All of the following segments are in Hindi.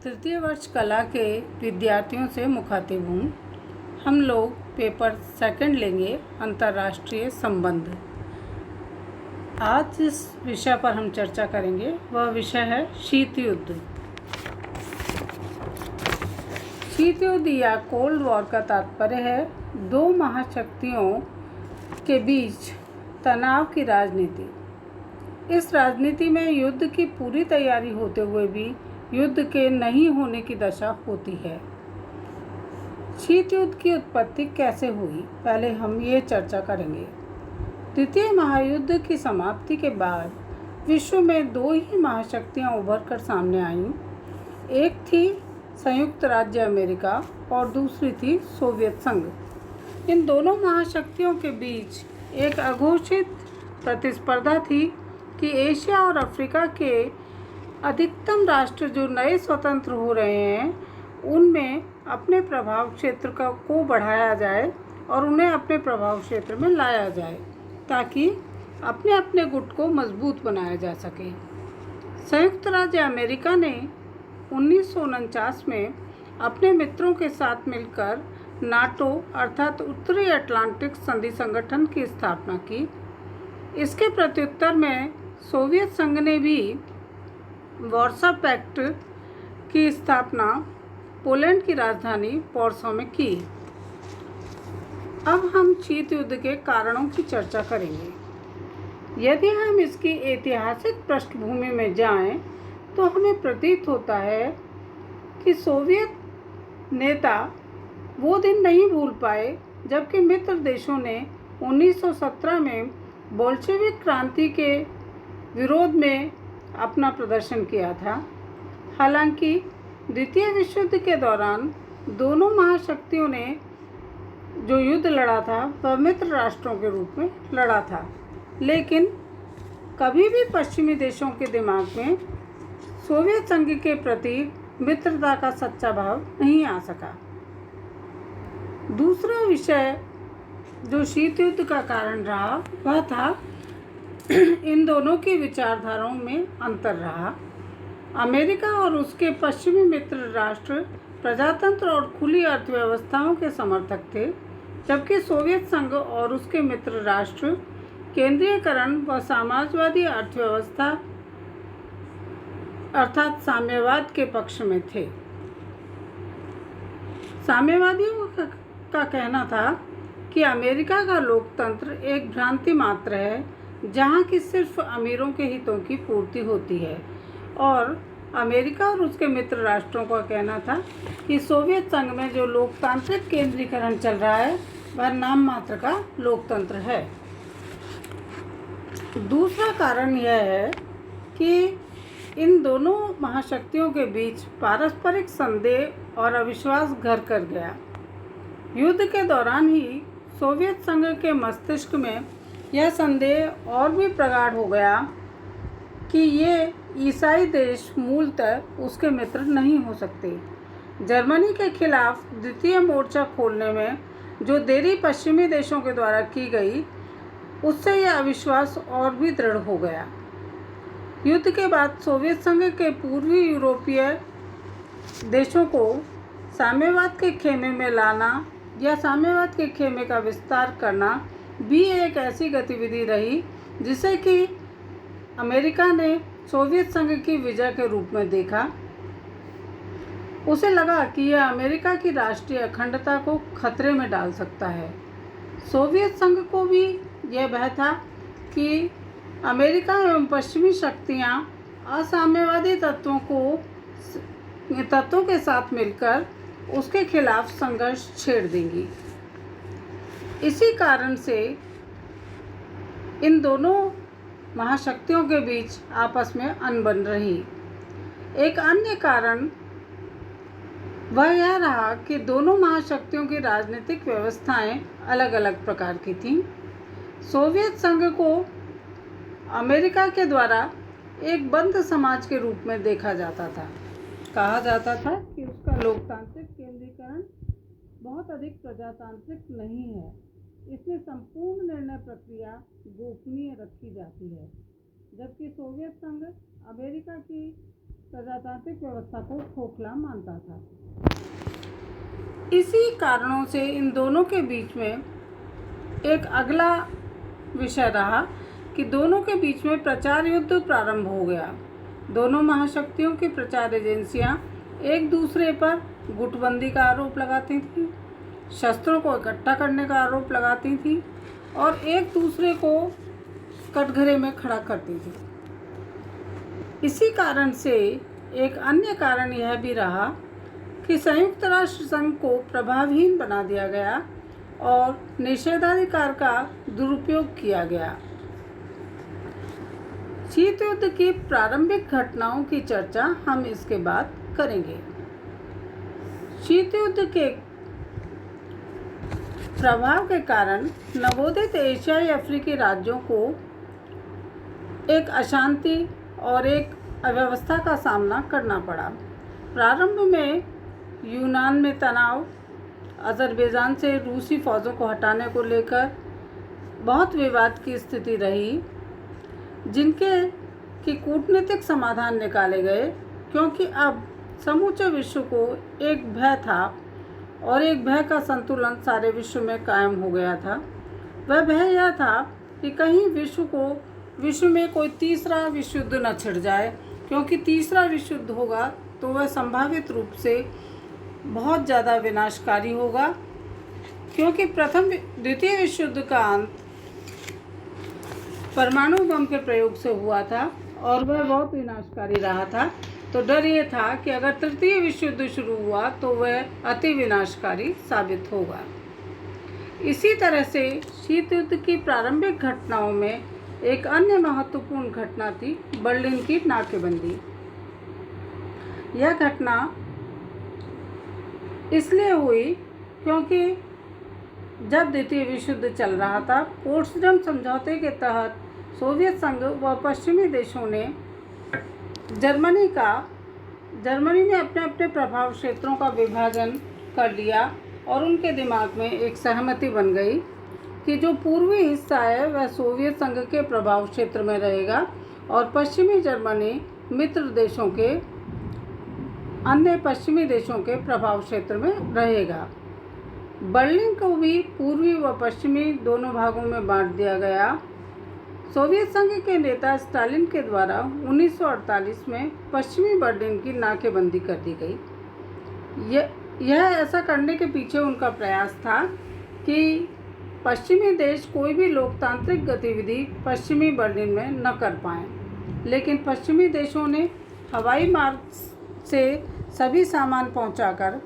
तृतीय वर्ष कला के विद्यार्थियों से मुखातिब हूँ। हम लोग पेपर सेकंड लेंगे, अंतर्राष्ट्रीय संबंध। आज जिस विषय पर हम चर्चा करेंगे वह विषय है शीत युद्ध। शीत युद्ध या कोल्ड वॉर का तात्पर्य है दो महाशक्तियों के बीच तनाव की राजनीति। इस राजनीति में युद्ध की पूरी तैयारी होते हुए भी युद्ध के नहीं होने की दशा होती है। शीत युद्ध की उत्पत्ति कैसे हुई, पहले हम ये चर्चा करेंगे। द्वितीय महायुद्ध की समाप्ति के बाद विश्व में दो ही महाशक्तियां उभर कर सामने आईं। एक थी संयुक्त राज्य अमेरिका और दूसरी थी सोवियत संघ। इन दोनों महाशक्तियों के बीच एक अघोषित प्रतिस्पर्धा थी कि एशिया और अफ्रीका के अधिकतम राष्ट्र जो नए स्वतंत्र हो रहे हैं उनमें अपने प्रभाव क्षेत्र को बढ़ाया जाए और उन्हें अपने प्रभाव क्षेत्र में लाया जाए ताकि अपने अपने गुट को मजबूत बनाया जा सके। संयुक्त राज्य अमेरिका ने 1949 में अपने मित्रों के साथ मिलकर नाटो अर्थात उत्तरी अटलांटिक संधि संगठन की स्थापना की। इसके प्रत्युत्तर में सोवियत संघ ने भी वार्सा पैक्ट की स्थापना पोलैंड की राजधानी वॉर्सो में की। अब हम शीत युद्ध के कारणों की चर्चा करेंगे। यदि हम इसकी ऐतिहासिक पृष्ठभूमि में जाएं, तो हमें प्रतीत होता है कि सोवियत नेता वो दिन नहीं भूल पाए जबकि मित्र देशों ने 1917 में बोल्शेविक क्रांति के विरोध में अपना प्रदर्शन किया था। हालांकि द्वितीय विश्व युद्ध के दौरान दोनों महाशक्तियों ने जो युद्ध लड़ा था वह मित्र राष्ट्रों के रूप में लड़ा था, लेकिन कभी भी पश्चिमी देशों के दिमाग में सोवियत संघ के प्रति मित्रता का सच्चा भाव नहीं आ सका। दूसरा विषय जो शीत युद्ध का कारण रहा वह था इन दोनों की विचारधाराओं में अंतर रहा। अमेरिका और उसके पश्चिमी मित्र राष्ट्र प्रजातंत्र और खुली अर्थव्यवस्थाओं के समर्थक थे, जबकि सोवियत संघ और उसके मित्र राष्ट्र केंद्रीयकरण व समाजवादी अर्थव्यवस्था अर्थात साम्यवाद के पक्ष में थे। साम्यवादियों का कहना था कि अमेरिका का लोकतंत्र एक भ्रांति मात्र है जहाँ की सिर्फ अमीरों के हितों की पूर्ति होती है, और अमेरिका और उसके मित्र राष्ट्रों का कहना था कि सोवियत संघ में जो लोकतांत्रिक केंद्रीकरण चल रहा है वह नाम मात्र का लोकतंत्र है। दूसरा कारण यह है कि इन दोनों महाशक्तियों के बीच पारस्परिक संदेह और अविश्वास घर कर गया। युद्ध के दौरान ही सोवियत संघ के मस्तिष्क में यह संदेह और भी प्रगाढ़ हो गया कि ये ईसाई देश मूलतः उसके मित्र नहीं हो सकते। जर्मनी के खिलाफ द्वितीय मोर्चा खोलने में जो देरी पश्चिमी देशों के द्वारा की गई उससे यह अविश्वास और भी दृढ़ हो गया। युद्ध के बाद सोवियत संघ के पूर्वी यूरोपीय देशों को साम्यवाद के खेमे में लाना या साम्यवाद के खेमे का विस्तार करना भी एक ऐसी गतिविधि रही जिसे कि अमेरिका ने सोवियत संघ की विजय के रूप में देखा। उसे लगा कि यह अमेरिका की राष्ट्रीय अखंडता को खतरे में डाल सकता है। सोवियत संघ को भी यह भय था कि अमेरिका एवं पश्चिमी शक्तियां असाम्यवादी तत्वों के साथ मिलकर उसके खिलाफ संघर्ष छेड़ देंगी। इसी कारण से इन दोनों महाशक्तियों के बीच आपस में अनबन रही। एक अन्य कारण वह यह रहा कि दोनों महाशक्तियों की राजनीतिक व्यवस्थाएं अलग अलग प्रकार की थीं। सोवियत संघ को अमेरिका के द्वारा एक बंद समाज के रूप में देखा जाता था। कहा जाता था कि उसका लोकतांत्रिक केंद्रीकरण बहुत अधिक प्रजातांत्रिक नहीं है, इसमें संपूर्ण निर्णय प्रक्रिया गोपनीय रखी जाती है, जबकि सोवियत संघ अमेरिका की प्रजातांत्रिक व्यवस्था को खोखला मानता था। इसी कारणों से इन दोनों के बीच में एक अगला विषय रहा कि दोनों के बीच में प्रचार युद्ध प्रारंभ हो गया। दोनों महाशक्तियों की प्रचार एजेंसियां एक दूसरे पर गुटबंदी का आरोप लगाती थीं, शस्त्रों को इकट्ठा करने का आरोप लगाती थीं और एक दूसरे को कटघरे में खड़ा करती थी। इसी कारण से एक अन्य कारण यह भी रहा कि संयुक्त राष्ट्र संघ को प्रभावहीन बना दिया गया और निषेधाधिकार का दुरुपयोग किया गया। शीत युद्ध की प्रारंभिक घटनाओं की चर्चा हम इसके बाद करेंगे। शीत युद्ध के प्रभाव के कारण नवोदित एशियाई अफ्रीकी राज्यों को एक अशांति और एक अव्यवस्था का सामना करना पड़ा। प्रारंभ में यूनान में तनाव, अज़रबैजान से रूसी फौजों को हटाने को लेकर बहुत विवाद की स्थिति रही, जिनके कि कूटनीतिक समाधान निकाले गए, क्योंकि अब समूचे विश्व को एक भय था और एक भय का संतुलन सारे विश्व में कायम हो गया था। वह भय यह था कि कहीं विश्व में कोई तीसरा विश्व युद्ध न छिड़ जाए, क्योंकि तीसरा विश्व युद्ध होगा तो वह संभावित रूप से बहुत ज़्यादा विनाशकारी होगा, क्योंकि द्वितीय विश्व युद्ध का अंत परमाणु बम के प्रयोग से हुआ था और वह बहुत विनाशकारी रहा था। तो डर ये था कि अगर तृतीय विश्व युद्ध शुरू हुआ तो वह अति विनाशकारी साबित होगा। इसी तरह से शीत युद्ध की प्रारंभिक घटनाओं में एक अन्य महत्वपूर्ण घटना थी बर्लिन की नाकेबंदी। यह घटना इसलिए हुई क्योंकि जब द्वितीय विश्व युद्ध चल रहा था, पोट्सडम समझौते के तहत सोवियत संघ व पश्चिमी देशों ने जर्मनी में अपने अपने प्रभाव क्षेत्रों का विभाजन कर लिया और उनके दिमाग में एक सहमति बन गई कि जो पूर्वी हिस्सा है वह सोवियत संघ के प्रभाव क्षेत्र में रहेगा और पश्चिमी जर्मनी मित्र देशों के अन्य पश्चिमी देशों के प्रभाव क्षेत्र में रहेगा। बर्लिन को भी पूर्वी व पश्चिमी दोनों भागों में बांट दिया गया। सोवियत संघ के नेता स्टालिन के द्वारा 1948 में पश्चिमी बर्लिन की नाकेबंदी कर दी गई। यह ऐसा करने के पीछे उनका प्रयास था कि पश्चिमी देश कोई भी लोकतांत्रिक गतिविधि पश्चिमी बर्लिन में न कर पाएं, लेकिन पश्चिमी देशों ने हवाई मार्ग से सभी सामान पहुंचाकर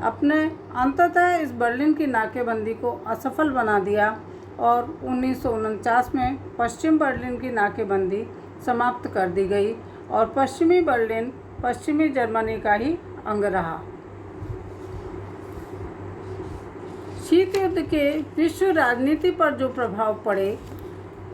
अपने अंततः इस बर्लिन की नाकेबंदी को असफल बना दिया और 1949 में पश्चिम बर्लिन की नाकेबंदी समाप्त कर दी गई और पश्चिमी बर्लिन पश्चिमी जर्मनी का ही अंग रहा। शीत युद्ध के विश्व राजनीति पर जो प्रभाव पड़े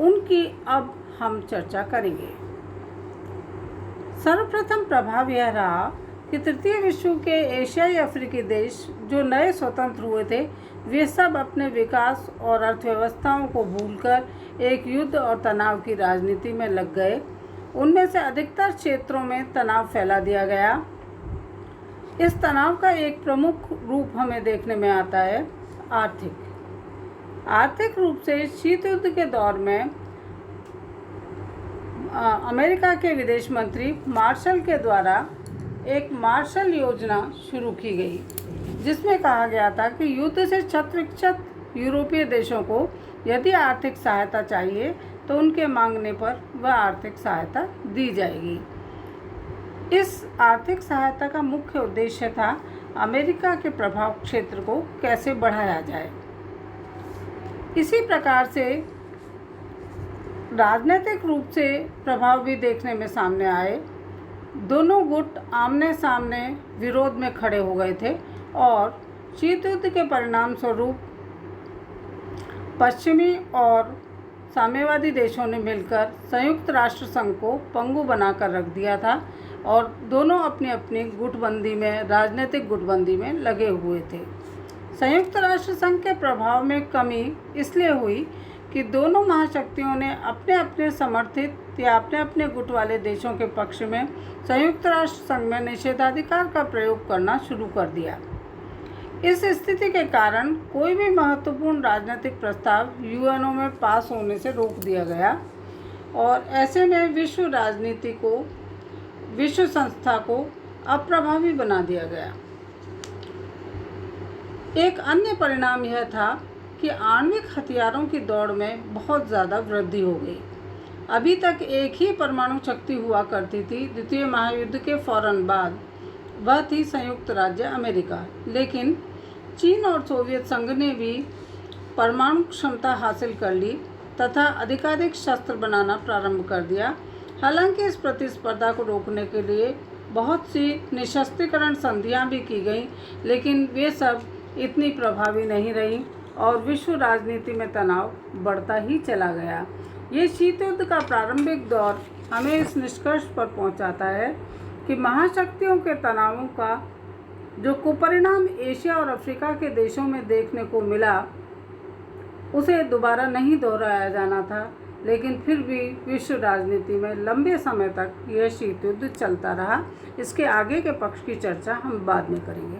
उनकी अब हम चर्चा करेंगे। सर्वप्रथम प्रभाव यह रहा कि तृतीय विश्व के एशियाई अफ्रीकी देश जो नए स्वतंत्र हुए थे, वे सब अपने विकास और अर्थव्यवस्थाओं को भूलकर एक युद्ध और तनाव की राजनीति में लग गए। उनमें से अधिकतर क्षेत्रों में तनाव फैला दिया गया। इस तनाव का एक प्रमुख रूप हमें देखने में आता है आर्थिक रूप से। शीत युद्ध के दौर में अमेरिका के विदेश मंत्री मार्शल के द्वारा एक मार्शल योजना शुरू की गई, जिसमें कहा गया था कि युद्ध से क्षत यूरोपीय देशों को यदि आर्थिक सहायता चाहिए तो उनके मांगने पर वह आर्थिक सहायता दी जाएगी। इस आर्थिक सहायता का मुख्य उद्देश्य था अमेरिका के प्रभाव क्षेत्र को कैसे बढ़ाया जाए। इसी प्रकार से राजनीतिक रूप से प्रभाव भी देखने में सामने आए। दोनों गुट आमने सामने विरोध में खड़े हो गए थे और शीत युद्ध के परिणाम स्वरूप पश्चिमी और साम्यवादी देशों ने मिलकर संयुक्त राष्ट्र संघ को पंगु बनाकर रख दिया था और दोनों अपनी अपनी गुटबंदी में, राजनीतिक गुटबंदी में लगे हुए थे। संयुक्त राष्ट्र संघ के प्रभाव में कमी इसलिए हुई कि दोनों महाशक्तियों ने अपने अपने समर्थित या अपने अपने गुट वाले देशों के पक्ष में संयुक्त राष्ट्र संघ में निषेधाधिकार का प्रयोग करना शुरू कर दिया। इस स्थिति के कारण कोई भी महत्वपूर्ण राजनीतिक प्रस्ताव यूएनओ में पास होने से रोक दिया गया और ऐसे में विश्व संस्था को अप्रभावी बना दिया गया। एक अन्य परिणाम यह था कि आणविक हथियारों की दौड़ में बहुत ज़्यादा वृद्धि हो गई। अभी तक एक ही परमाणु शक्ति हुआ करती थी द्वितीय महायुद्ध के फौरन बाद, वह थी संयुक्त राज्य अमेरिका। लेकिन चीन और सोवियत संघ ने भी परमाणु क्षमता हासिल कर ली तथा अधिकाधिक शस्त्र बनाना प्रारंभ कर दिया। हालांकि इस प्रतिस्पर्धा को रोकने के लिए बहुत सी निशस्त्रीकरण संधियां भी की गईं, लेकिन वे सब इतनी प्रभावी नहीं रहीं और विश्व राजनीति में तनाव बढ़ता ही चला गया। ये शीत युद्ध का प्रारंभिक दौर हमें इस निष्कर्ष पर पहुंचाता है कि महाशक्तियों के तनावों का जो कुपरिणाम एशिया और अफ्रीका के देशों में देखने को मिला, उसे दोबारा नहीं दोहराया जाना था। लेकिन फिर भी विश्व राजनीति में लंबे समय तक यह शीत युद्ध चलता रहा। इसके आगे के पक्ष की चर्चा हम बाद में करेंगे।